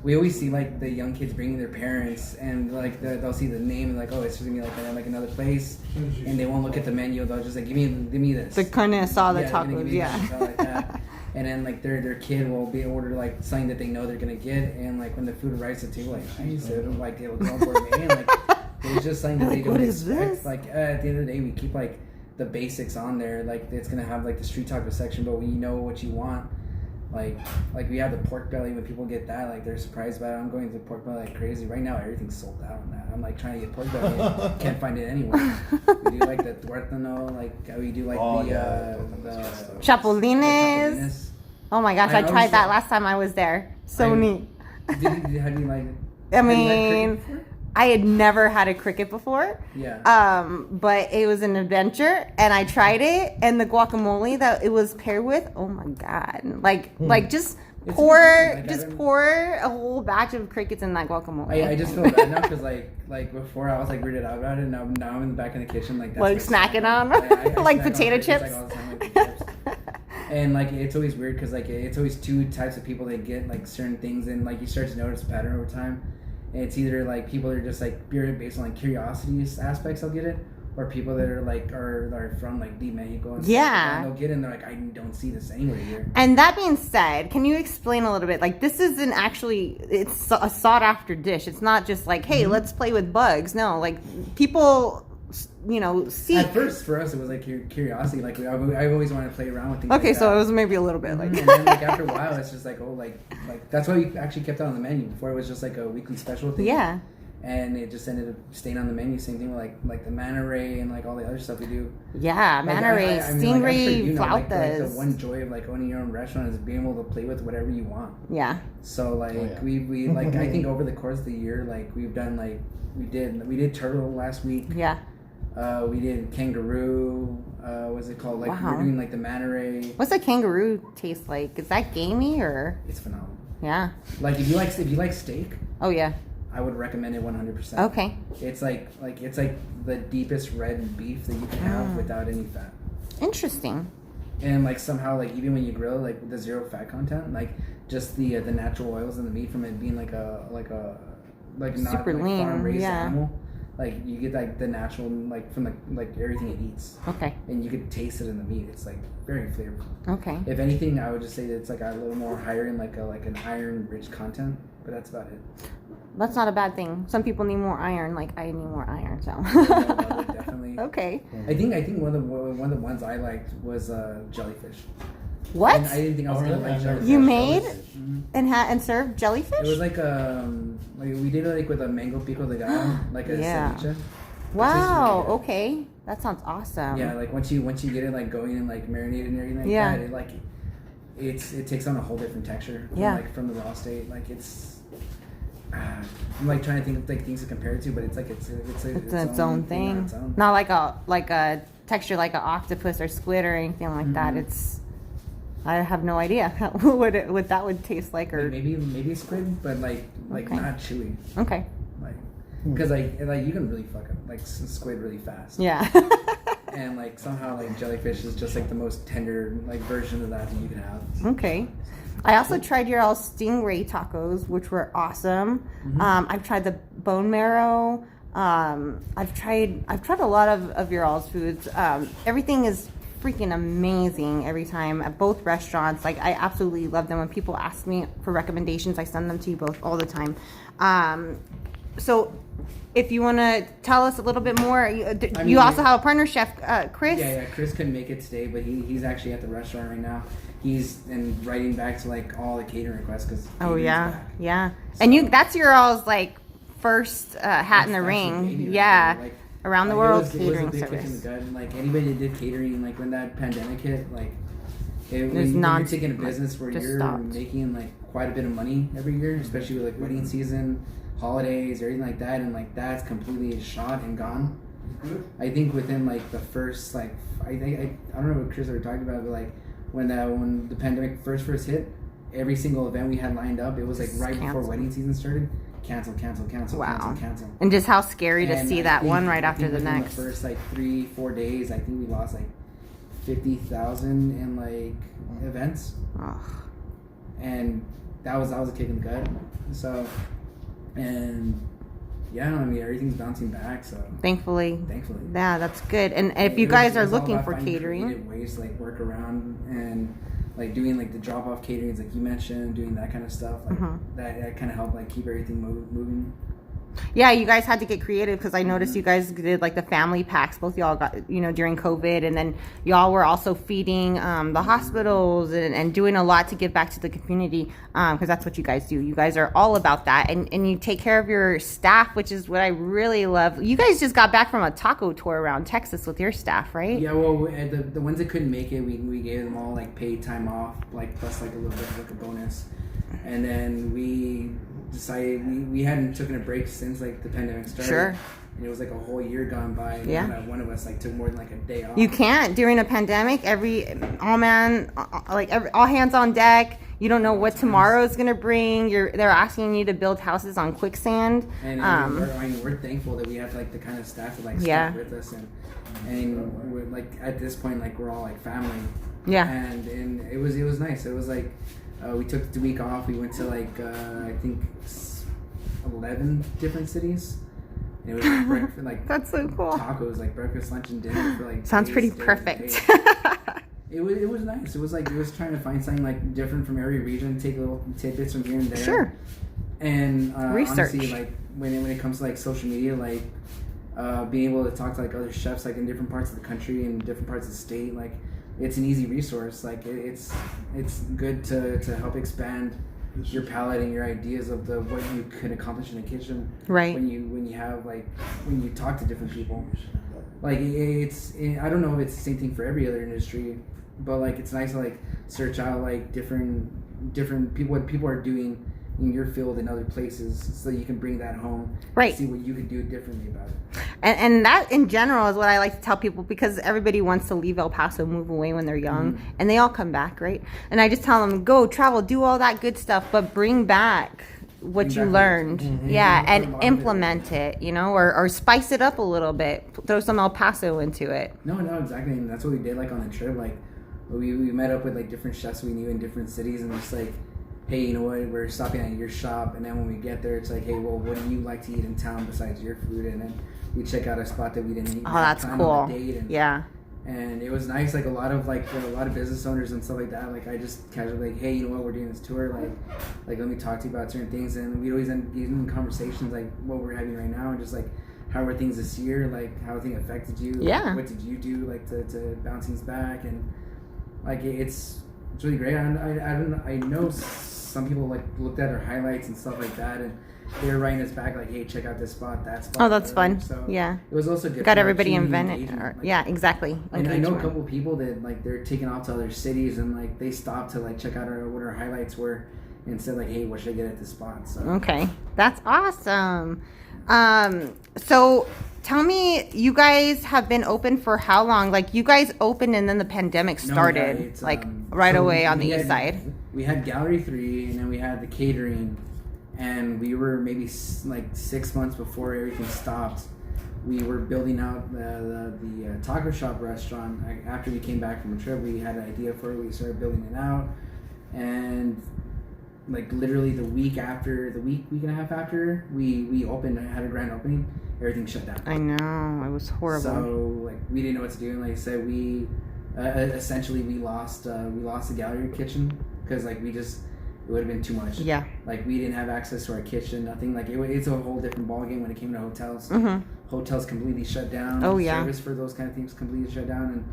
we always see like the young kids bringing their parents, and like they'll see the name and like, oh, it's just gonna be like another place, and they won't look at the menu. They'll just like give me this. the carne asada Yeah, they're gonna give tacos, me yeah. this, like that. And then like their kid will be ordered like something that they know they're gonna get, and like when the food arrives at the table, like nice, it'll like it'll go for me, and like it's just something that they Like, don't what is expect. this? Like at the end of the day, we keep like the basics on there. Like it's gonna have like the street taco section, but we know what you want. Like we have the pork belly. When people get that, like they're surprised about it. I'm going to pork belly like crazy. Right now, everything's sold out on that. I'm like trying to get pork belly, can't find it anywhere. We do like the tuertano, like we do like the Chapulines. Oh my gosh, I always tried that like- last time I was there. So I- neat. Have you like? I have you had mean, cricket before? I had never had a cricket before. Yeah. But it was an adventure, and I tried it, and the guacamole that it was paired with, oh my god, like just It's pour interesting, like, pour a whole batch of crickets in that guacamole. I just feel bad now because like before I was like weirded out about it, and now I'm in the back in the kitchen like that's Like my snacking snack. on? I Like snack on potato crickets, chips? like, all the time, like, the chips. And like it's always weird because like it's always two types of people that get like certain things, and like you start to notice a pattern over time. And it's either like people that are just like pure based on like curiosity aspects, they'll get it, or people that are like are from like deep Mexico and stuff like that, and they'll get it and they're like, I don't see this anywhere here. And that being said, can you explain a little bit? Like, this isn't actually, it's a sought after dish. It's not just like, hey, let's play with bugs. No, like, people, you know, see. At first, for us, it was like curiosity. Like I always wanted to play around with things. Okay, like so that. it was maybe a little bit like. And then like after a while, it's just like, oh, like that's why we actually kept it on the menu. Before it was just like a weekly special thing. Yeah. And it just ended up staying on the menu. Same thing with like the manta ray and like all the other stuff we do. Yeah, Like, manta ray, I mean, like, I'm sure stingray, you know, like the flautas. one joy of like owning your own restaurant is being able to play with whatever you want. Yeah. So like yeah. we like I think over the course of the year, like we've done like we did turtle last week. Yeah. We did kangaroo. What's it called? Like Wow. we're doing like the manta ray. What's a kangaroo taste like? Is that gamey or? It's phenomenal. Yeah. Like if you like steak, Oh yeah. I would recommend it 100%. Okay. It's like it's like the deepest red beef that you can have without any fat. Interesting. And like somehow like even when you grill like with the zero fat content, like just the natural oils in the meat from it being like not Super like lean, farm raised yeah. animal. Like you get like the natural like from like everything it eats. Okay. And you could taste it in the meat. It's like very flavorful. Okay. If anything, I would just say that it's like a little more higher in like an iron rich content, but that's about it. That's not a bad thing. Some people need more iron. Like I need more iron. So. Definitely. Okay. I think one of the ones I liked was jellyfish. What? And I didn't think I was gonna like jellyfish. You made Mhm. and served jellyfish? It was like we did it like with a mango pico de gallo, like a Yeah. ceviche. Wow. It tastes really good. Okay. That sounds awesome. Yeah, like once you get it like going and like marinated and everything like Yeah. that, it takes on a whole different texture. Yeah. From the raw state, like it's. I'm like trying to think of like things to compare it to, but it's like it's its own thing. on its own. Not like a texture like an octopus or squid or anything like that. It's. I have no idea what that would taste like or. Like maybe squid, but like Okay. not chewy. Okay. Like because like you can really fuck up like squid really fast. Yeah. And like somehow like jellyfish is just like the most tender like version of that you can have. Okay. I also tried your all stingray tacos, which were awesome. I've tried the bone marrow. I've tried a lot of your all's foods. Everything is freaking amazing every time at both restaurants. Like I absolutely love them. When people ask me for recommendations, I send them to you both all the time. So if you want to tell us a little bit more, you also have a partner, Chef Chris. Yeah. Chris couldn't make it today, but he's actually at the restaurant right now. He's writing back to like all the catering requests because. Oh yeah. And that's your all's like first hat in the That's ring. baby right yeah. there. Like, Around the it world was a catering big kick in the service. gut. And, like anybody that did catering, like when that pandemic hit, like when you're taking a business where just you're stopped. making like quite a bit of money every year, especially with like wedding season, holidays, or anything like that, and like that's completely shot and gone. I think within like the first like I don't know what Chris ever talked about, but like when the pandemic first hit, every single event we had lined up, it was like right before wedding season started. Cancel. Wow. And just how scary to see that one right after the next. The first like 3-4 days, I think we lost like 50,000 in like events, and that was a kick in the gut. So, and yeah, I mean everything's bouncing back. So thankfully, yeah, that's good. And if you It guys was are all looking about for finding catering, creative ways to like work around and like doing like the drop off caterings, like you mentioned, doing that kind of stuff, like that kind of helped like keep everything moving. yeah, you guys had to get creative because I noticed you guys did like the family packs. Both y'all got, during COVID, and then y'all were also feeding the hospitals and doing a lot to give back to the community because that's what you guys do. You guys are all about that, and you take care of your staff, which is what I really love. You guys just got back from a taco tour around Texas with your staff, right? Yeah, well, the ones that couldn't make it, we gave them all like paid time off, like plus like a little bit of like a bonus, and then we decided we hadn't taken a break since like the pandemic started. Sure. And it was like a whole year gone by. And Yeah. one of us like took more than like a day off. You can't during a pandemic. All hands on deck. You don't know what tomorrow's gonna bring. They're asking you to build houses on quicksand. And we're thankful that we have like the kind of staff that like Yeah. stuck with us, and we're like at this point like we're all like family. Yeah. And it was nice. It was like we took the week off. We went to like I think 11 different cities. And it was like breakfast, like That's so cool. tacos, like breakfast, lunch, and dinner for like Sounds days, pretty days, perfect. days. It was nice. It was like it was trying to find something like different from every region, take little tidbits from here and there. Sure. And Research. honestly, like when it comes to like social media, like being able to talk to like other chefs like in different parts of the country and different parts of the state, like it's an easy resource. Like it's good to help expand your palate and your ideas of what you can accomplish in a kitchen. Right. When you talk to different people. Like I don't know if it's the same thing for every other industry, but like it's nice to like search out like different people, what people are doing in your field and other places, so you can bring that home. Right. And see what you could do differently about it. And that in general is what I like to tell people, because everybody wants to leave El Paso, move away when they're young, and they all come back, right? And I just tell them, go travel, do all that good stuff, but bring back what you learned. And implement it, or spice it up a little bit, throw some El Paso into it. No, exactly. And that's what we did like on the trip. Like we met up with like different chefs we knew in different cities, and it's like, hey, you know what, we're stopping at your shop, and then when we get there, it's like, hey, well, what do you like to eat in town besides your food? And then we check out a spot that we didn't eat. Oh, that's cool. On the date, Yeah. And it was nice. Like a lot of business owners and stuff like that. Like I just casually like, hey, you know what, we're doing this tour. Like let me talk to you about certain things. And we always end in conversations like what we're having right now, and just like how were things this year, like how things affected you. Yeah. Like, what did you do like to bounce things back, and like it's really great. I know some people like looked at our highlights and stuff like that, and they were writing us back like, hey, check out this spot, that spot. Oh, that's fun. So Yeah. it was also good. Got for everybody community invented. engagement. Like, Yeah, exactly. and I know a Engagement. couple of people that like they're taking off to other cities, and like they stopped to like check out what our highlights were, and said like, hey, what should I get at this spot? So Okay, that's awesome. So tell me, you guys have been open for how long? Like you guys opened and then the pandemic started, it's, right so away on we the east had- side. We had Gallery 3, and then we had the catering, and we were maybe like 6 months before everything stopped. We were building out the taco shop restaurant. After we came back from a trip, we had an idea for it. We started building it out, and like literally the week and a half after we opened, had a grand opening, everything shut down. I know, it was horrible. So like we didn't know what to do, and like I said, we essentially we lost the gallery kitchen, because like it would have been too much. Yeah. Like we didn't have access to our kitchen, nothing. Like it's a whole different ballgame when it came to hotels. Hotels completely shut down. Oh, yeah. Service for those kind of things completely shut down, and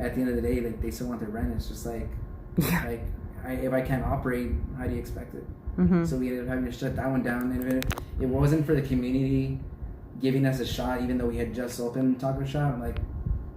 at the end of the day, like they still want their rent. It's just like, like if I can't operate, how do you expect it? So we ended up having to shut that one down, and if it wasn't for the community giving us a shot, even though we had just opened taco shop, like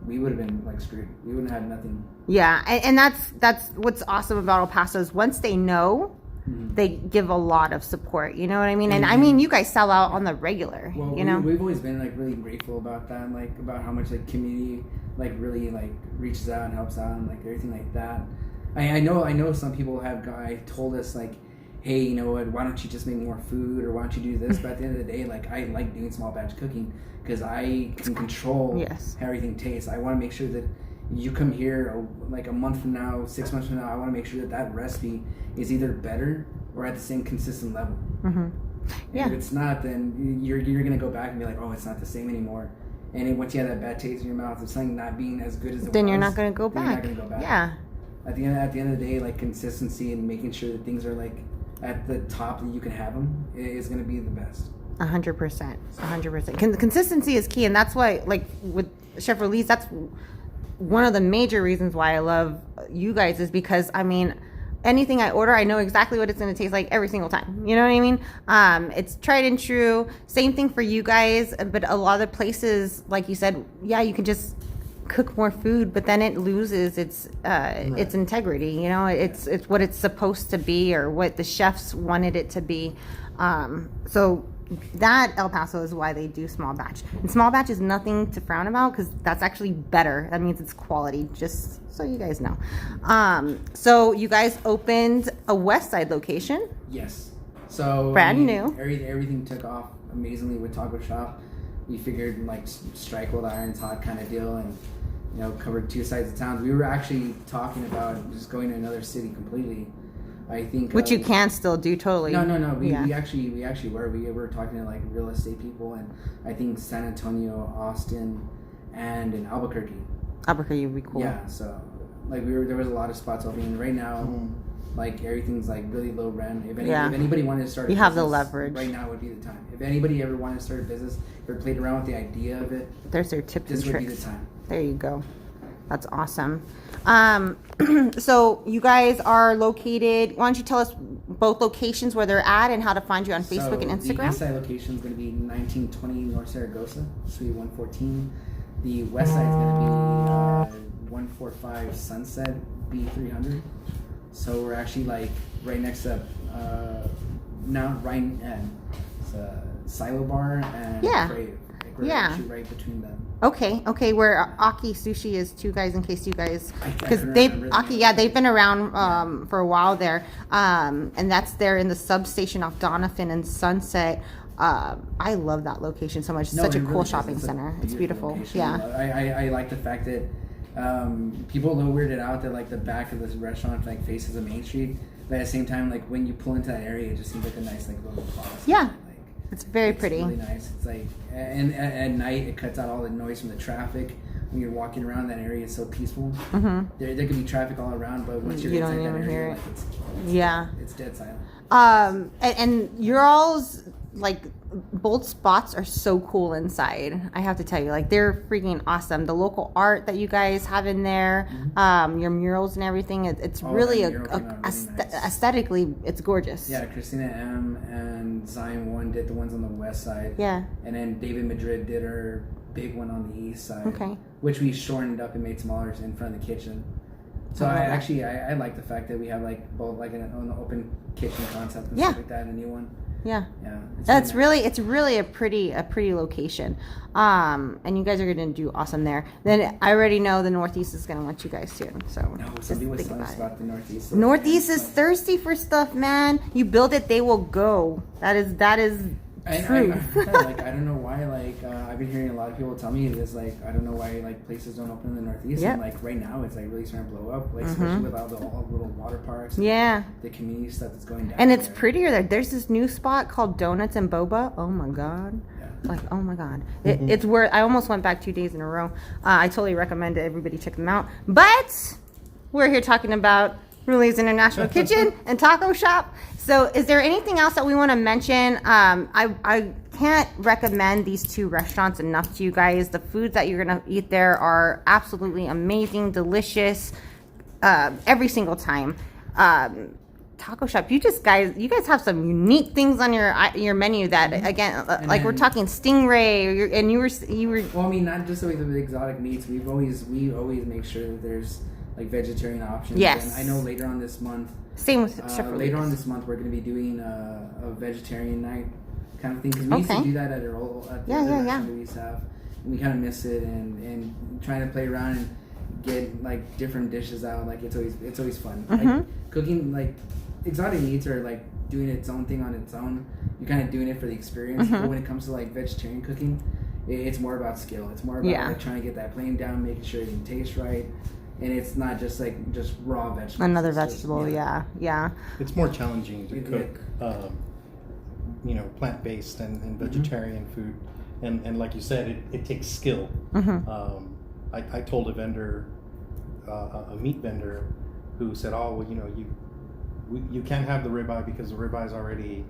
we would have been like screwed. We wouldn't have nothing. Yeah, and that's what's awesome about El Paso is once they know, they give a lot of support. You know what I mean? And I mean, you guys sell out on the regular. Well, you know, we've always been like really grateful about that, like about how much like community like really like reaches out and helps out and like everything like that. I know some people have told us like, hey, you know what, why don't you just make more food, or why don't you do this? But at the end of the day, like I like doing small batch cooking because I can control how everything tastes. I want to make sure that you come here like a month from now, 6 months from now, I want to make sure that that recipe is either better or at the same consistent level. Yeah. If it's not, then you're gonna go back and be like, oh, it's not the same anymore. And then once you have that bad taste in your mouth of something not being as good as it then was, you're not gonna go then back. You're not gonna go back. Yeah. At the end of the day, like consistency and making sure that things are like at the top that you can have them is gonna be the best. 100%. 100%. Consistency is key, and that's why, like with Chef Rulis, that's one of the major reasons why I love you guys, is because I mean, anything I order, I know exactly what it's going to taste like every single time. You know what I mean? It's tried and true. Same thing for you guys, but a lot of the places, like you said, yeah, you can just cook more food, but then it loses its integrity. You know, it's what it's supposed to be, or what the chefs wanted it to be. So that El Paso is why they do small batch. And small batch is nothing to frown about, because that's actually better. That means it's quality, just so you guys know. So you guys opened a West Side location. Yes. So brand new. Everything took off amazingly with Taco Shop. We figured like strike while the iron's hot kind of deal, and you know, covered two sides of town. We were actually talking about just going to another city completely. I think which you can still do totally. No. We actually were. We were talking to like real estate people, and I think San Antonio, Austin, and in Albuquerque. Albuquerque would be cool. Yeah. So like there was a lot of spots opening right now. Like everything's like really low rent. If anybody wanted to start, you have the leverage. Right now would be the time. If anybody ever wanted to start a business or played around with the idea of it, there's their tips and this tricks. would be the time. There you go. That's awesome. So you guys are located. Why don't you tell us both locations, where they're at, and how to find you on Facebook and Instagram? The east side location is going to be 1920 North Saragossa, Suite 114. The west side is going to be 145 Sunset, B300. So we're actually like right next to Silo Bar and Crave. Like we're actually right between them. Okay, where Aki Sushi is too, guys, in case you guys, because they've been around for a while there, and that's there in the substation off Doniphan and Sunset. I love that location so much. It's such a cool shopping center. It's beautiful. Location. Yeah, I like the fact that people a little weirded out that like the back of this restaurant like faces a main street, but at the same time, like when you pull into that area, it just seems like a nice like little plaza. Yeah. It's very pretty. It's really nice. It's like, and at night it cuts out all the noise from the traffic. When you're walking around that area, it's so peaceful. There could be traffic all around, but once you're inside that area, like it's dead silent. And your all's like both spots are so cool inside. I have to tell you, like they're freaking awesome. The local art that you guys have in there, your murals and everything. It's really aesthetically, it's gorgeous. Yeah, Christina M and Zion 1 did the ones on the west side. Yeah. And then David Madrid did her big one on the east side. Okay. Which we shortened up and made smaller in front of the kitchen. So I like the fact that we have like both like an open kitchen concept and stuff like that, and a new one. Yeah. It's really a pretty location. And you guys are gonna do awesome there. Then I already know the Northeast is gonna want you guys too. So somebody was telling us about the Northeast. Northeast is thirsty for stuff, man. You build it, they will go. That is true. I don't know why. I've been hearing a lot of people tell me this. Like, I don't know why like places don't open in the Northeast. Yep. And like right now, it's like really starting to blow up. Like especially with all the little water parks. Yeah. The community stuff that's going down. And it's prettier there. There's this new spot called Donuts and Boba. Oh my god. Yeah. Like, oh my god. It's worth. I almost went back 2 days in a row. I totally recommend it. Everybody check them out. But we're here talking about Rulis International Kitchen and Taco Shop. So is there anything else that we want to mention? I can't recommend these two restaurants enough to you guys. The foods that you're going to eat there are absolutely amazing, delicious, every single time. Taco Shop, you guys have some unique things on your menu that, again, like we're talking stingray, and you were. Well, I mean, not just with the exotic meats. We always make sure that there's like vegetarian options. Yes. And I know later on this month Same with Chef Later on Rulis. this month, we're going to be doing a vegetarian night kind of thing, because we used to Okay. do that at the Yeah, other yeah, yeah. restaurant that we used to have, and we kind of miss it, and trying to play around and get like different dishes out. Like it's always fun. Mm-hmm. Like cooking like exotic meats are like doing its own thing on its own. You're kind of doing it for the experience. Mm-hmm. But when it comes to like vegetarian cooking, it's more about skill. It's more about Yeah. like trying to get that flame down, making sure it can taste right, and it's not just raw vegetables. Another It's just- vegetable, yeah. It's more challenging to It- cook, plant-based and vegetarian food, and like you said, it takes skill. Mm-hmm. I told a vendor, a meat vendor, who said, "Oh, well, you can't have the ribeye because the ribeye is already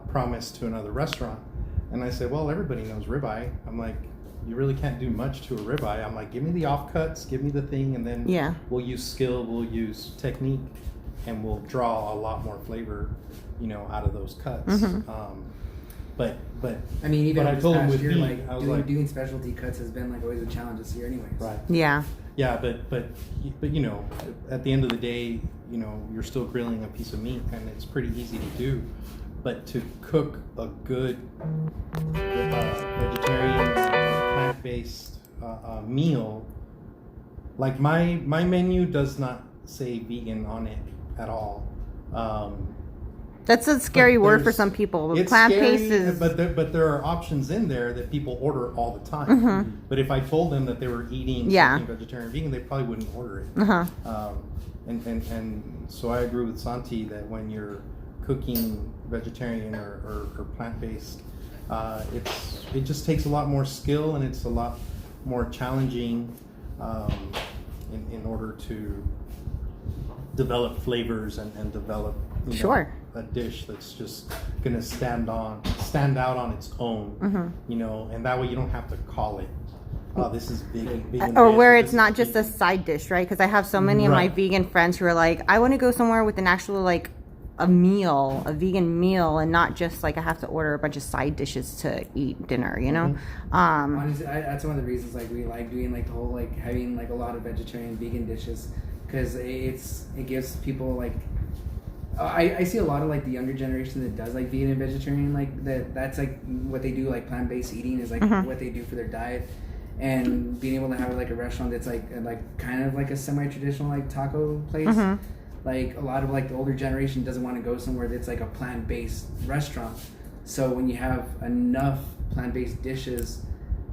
promised to another restaurant." And I said, "Well, everybody knows ribeye." I'm like, "You really can't do much to a ribeye." I'm like, "Give me the offcuts, give me the thing, and then Yeah. we'll use skill, we'll use technique, and we'll draw a lot more flavor, out of those cuts." Mm-hmm. But I mean, even But I this told him past with year, meat, like I was doing specialty cuts has been like always a challenge this year, anyways. right, Yeah. yeah, but at the end of the day, you're still grilling a piece of meat, and it's pretty easy to do. But to cook a good vegetarian, plant-based meal, like my menu does not say vegan on it at all. That's a scary But word for there's- some people. It's Plant-based scary, is... but there are options in there that people order all the time. Mm-hmm. But if I told them that they were eating Yeah. something vegetarian, vegan, they probably wouldn't order it. Uh-huh. And so I agree with Santi that when you're cooking vegetarian or plant-based, it just takes a lot more skill, and it's a lot more challenging in order to develop flavors and develop Sure. a dish that's just gonna stand out on its own, Mm-hmm. and that way you don't have to call it, this is vegan Or dish, where or it's this not is just a vegan. side dish, right? Because I have so many of my Right. vegan friends who are like, I want to go somewhere with an actual, like, a vegan meal, and not just like I have to order a bunch of side dishes to eat dinner, Honestly, that's one of the reasons like we like doing like the whole like having like a lot of vegetarian vegan dishes, because it gives people like I see a lot of like the younger generation that does like vegan and vegetarian, like that's like what they do, like plant-based eating is like what they do for their diet, and being able to have like a restaurant that's like kind of like a semi-traditional like taco place. Like a lot of like the older generation doesn't want to go somewhere that's like a plant-based restaurant. So when you have enough plant-based dishes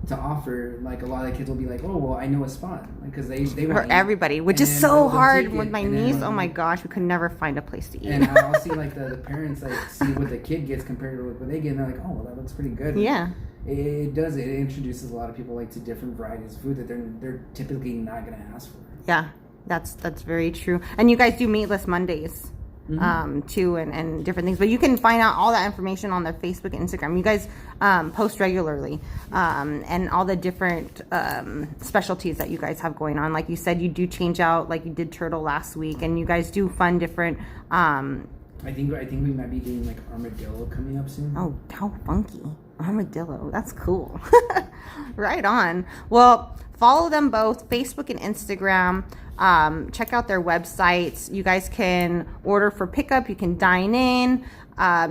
to offer, like a lot of the kids will be like, "Oh, well, I know a spot," because they For want to eat. everybody, which And is then so they'll hard take with it, my and then, niece. like, Oh my gosh, we could never find a place to eat. And I'll see like the parents like see what the kid gets compared to what they get, and they're like, "Oh, well, that looks pretty good." Yeah. It does. It introduces a lot of people like to different varieties of food that they're typically not gonna ask for. Yeah, that's very true. And you guys do meatless Mondays, too, and different things. But you can find out all that information on their Facebook and Instagram. You guys post regularly, and all the different specialties that you guys have going on. Like you said, you do change out, like you did turtle last week, and you guys do fun different. I think we might be doing like armadillo coming up soon. Oh, how funky. Armadillo. That's cool. Right on. Well, follow them both, Facebook and Instagram. Check out their websites. You guys can order for pickup. You can dine in.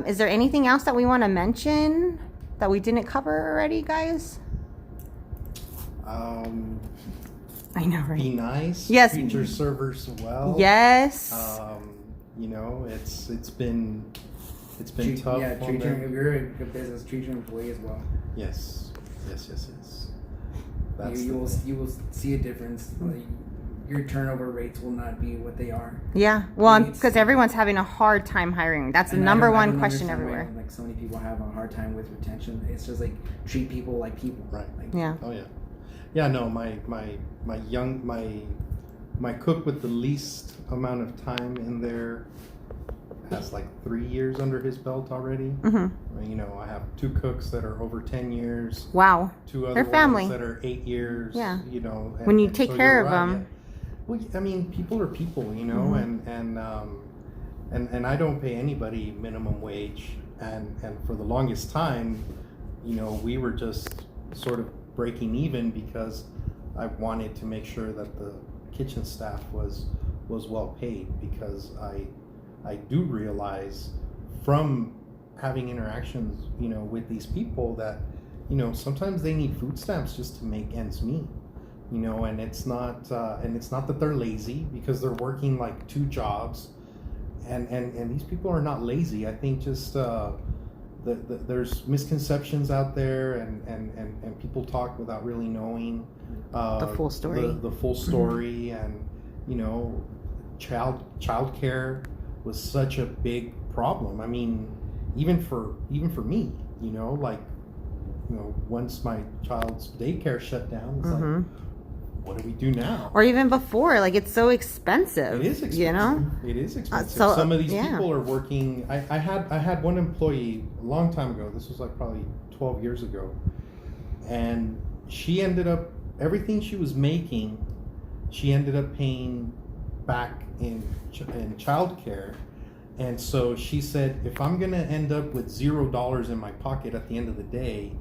Is there anything else that we want to mention that we didn't cover already, guys? I know, right? Be nice. Yes. Treat your servers well. Yes. It's been tough. Yeah, on treat your, them. if you're a good business, treat your employee as well. Yes. That's You will see a difference. Like, your turnover rates will not be what they are. Yeah. Well, It's- because everyone's having a hard time hiring. That's the And I number don't- I one don't question understand why, everywhere. like so many people have a hard time with retention. It's just like treat people like people. Right. Like, Yeah. Oh yeah. Yeah. No. My cook with the least amount of time in there has like 3 years under his belt already. I have 2 cooks that are over 10 years. Wow. 2 other They're family. ones that are 8 years. Yeah. And, When you and take so care you're of right, them. yeah. Well, I mean, people are people, and I don't pay anybody minimum wage, and for the longest time, we were just sort of breaking even because I wanted to make sure that the kitchen staff was was well paid, because I do realize from having interactions, you know, with these people that, you know, sometimes they need food stamps just to make ends meet, you know, and it's not that they're lazy, because they're working like 2 jobs, and these people are not lazy. I think just there's misconceptions out there, and people talk without really knowing The full story. The full story, and you know, child care was such a big problem. I mean, even for me, you know, like, you know, once my child's daycare shut down, it's like, what do we do now? Or even before, like, it's so expensive. It is expensive. You know? It is expensive. So, some of these yeah. people are working. I had one employee a long time ago. This was like probably 12 years ago, and she ended up, everything she was making, she ended up paying back in childcare. And so she said, if I'm gonna end up with $0 in my pocket at the end of the day,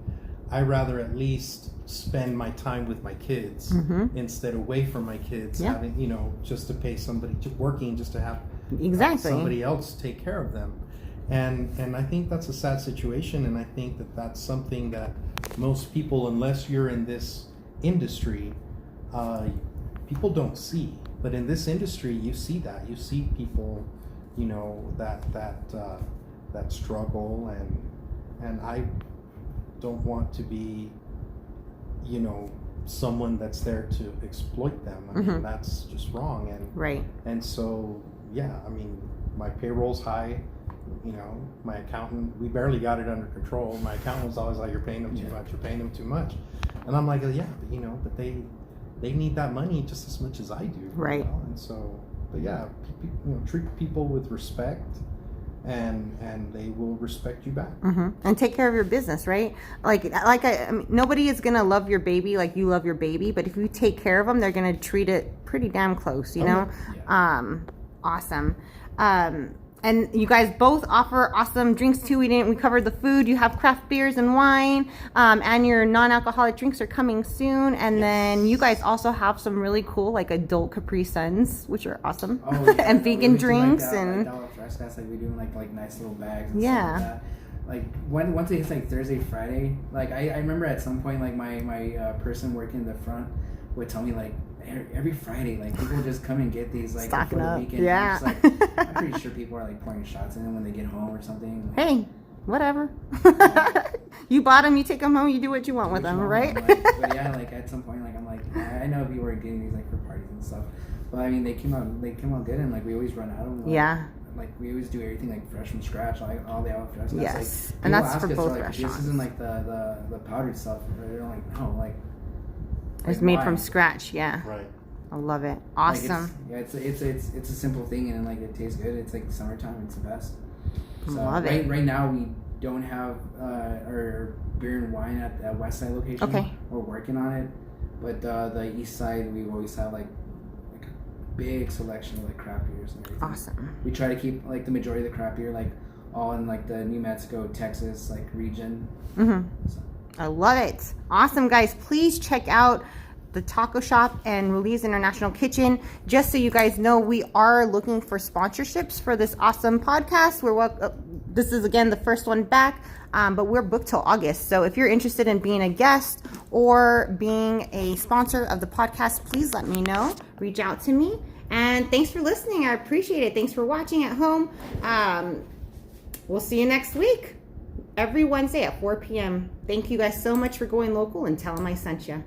I'd rather at least spend my time with my kids instead away from my kids, having, you know, just to pay somebody working just to have somebody else take care of them. And I think that's a sad situation, and I think that that's something that most people, unless you're in this industry, people don't see. But in this industry, you see that. You see people, you know, that struggle, and I don't want to be, you know, someone that's there to exploit them. I mean, that's just wrong. And and so, yeah, I mean, my payroll's high. You know, my accountant, we barely got it under control. My accountant was always like, you're paying them too much, you're paying them too much. And I'm like, yeah, but, you know, but they need that money just as much as I do. Right. You know? And so, but yeah, you know, treat people with respect, and they will respect you back. And take care of your business, right? I mean, nobody is gonna love your baby like you love your baby, but if you take care of them, they're gonna treat it pretty damn close, you know? Yeah. Awesome. And you guys both offer awesome drinks too. We covered the food. You have craft beers and wine, and your non-alcoholic drinks are coming soon. And then you guys also have some really cool, like, adult Capri Suns, which are awesome, and vegan drinks and Dollar Frescas, like we do like nice little bags. And stuff like that. Like once it hits like Thursday, Friday, like I remember at some point, like my person working in the front would tell me, like, every Friday, like, people just come and get these, like, stocking for the up. weekend. Yeah. It's like, I'm pretty sure people are like pouring shots in them when they get home or something. Like, hey, whatever. You bought them, you take them home, you do what you want with them, right? But yeah, like at some point, like I'm like, I know people are getting these like for parties and stuff, but I mean they came out good, and like we always run out of them. Like, like we always do everything like fresh from scratch, like all the out fresh. Yes, like, and that's for us, both like, restaurants. This isn't like the powdered stuff. They're like, no, like it's made from scratch. Yeah. Right. I love it. Awesome. Like it's a simple thing, and like it tastes good. It's like summertime. It's the best. So love it. Right now we don't have our beer and wine at the west side location. Okay. We're working on it, but the east side we always have like a big selection of like craft beers and everything. Awesome. We try to keep like the majority of the craft beer like all in like the New Mexico, Texas like region. So. I love it. Awesome, guys. Please check out the taco shop and Rulis International Kitchen. Just so you guys know, we are looking for sponsorships for this awesome podcast. This is again the first one back, but we're booked till August. So if you're interested in being a guest or being a sponsor of the podcast, please let me know. Reach out to me. And thanks for listening. I appreciate it. Thanks for watching at home. We'll see you next week, every Wednesday at 4 p.m. Thank you guys so much for going local, and tell them I sent you.